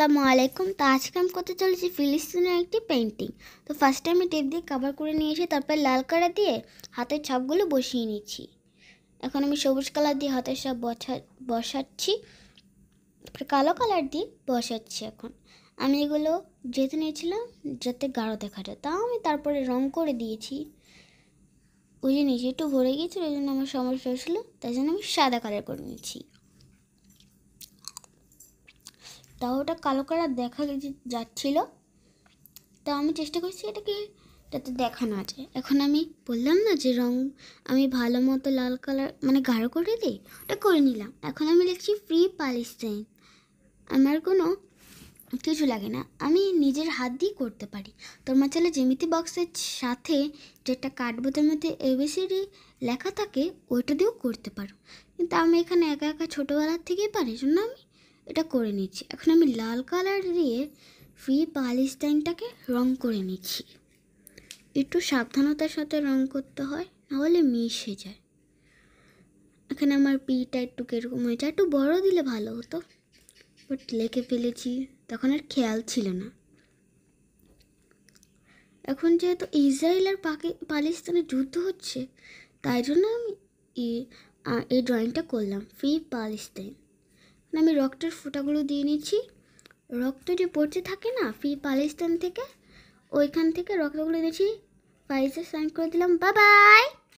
আসসালামু আলাইকুম। তো আজকে আমি করতে চলেছি ফিলিস্তিনের একটি পেন্টিং। তো ফার্স্টে আমি টেপ দিয়ে কভার করে নিয়েছি, তারপর লাল কালার দিয়ে হাতের ছাপগুলো বসিয়ে নিচ্ছি। এখন আমি সবুজ কালার দিয়ে হাতের ছাপ বসাচ্ছি, তারপরে কালো কালার দিয়ে বসাচ্ছি। এখন আমি এগুলো যেতে নিয়েছিলাম যাতে গাঢ় দেখা যায়, তাও আমি তারপরে রং করে দিয়েছি। ওই যে নিচে একটু ভরে গিয়েছিল, ওই জন্য আমার সমস্যা হয়েছিলো, তাই জন্য আমি সাদা কালার করে নিয়েছি। তাও ওটা কালো কালার দেখা যাচ্ছিল, তা আমি চেষ্টা করছি এটাকে যাতে দেখা না যায়। এখন আমি বললাম না যে রং আমি ভালো মতো লাল কালার মানে গাঢ় করে দিই, ওটা করে নিলাম। এখন আমি লিখছি ফ্রি প্যালেস্টাইন। আমার কোনো কিছু লাগে না, আমি নিজের হাত দিয়ে করতে পারি। তোমার চাইলে জ্যামিতি বক্সের সাথে যেটা কাঠবোর্ডের মধ্যে এবিসিডি লেখা থাকে ওইটা দিয়েও করতে পারো, কিন্তু আমি এখানে একা একা ছোটোবেলার থেকেই পারি, জন্য আমি এটা করে নিচ্ছি। এখন আমি লাল কালার দিয়ে ফ্রি প্যালেস্টাইনটাকে রং করে নিচ্ছি। একটু সাবধানতার সাথে রং করতে হয়, নাহলে মিশে যায়। এখানে আমার পিটা একটু কীরকম হয়েছে, একটু বড় দিলে ভালো হতো, বাট লিখে ফেলেছি, তখন আর খেয়াল ছিল না। এখন যেহেতু ইসরায়েল আর পাকিস্তানের যুদ্ধ হচ্ছে, তাই জন্য আমি এই ড্রয়িংটা করলাম ফ্রি প্যালেস্টাইন। আমি রক্তের ফোঁটাগুলো দিয়ে নিচ্ছি। রক্ত যে পড়তে থাকে না ফ্রি প্যালেস্টাইন থেকে, ওইখান থেকে রক্তগুলো দিয়েছি, ফাইজে সাইন করে দিলাম। Bye bye.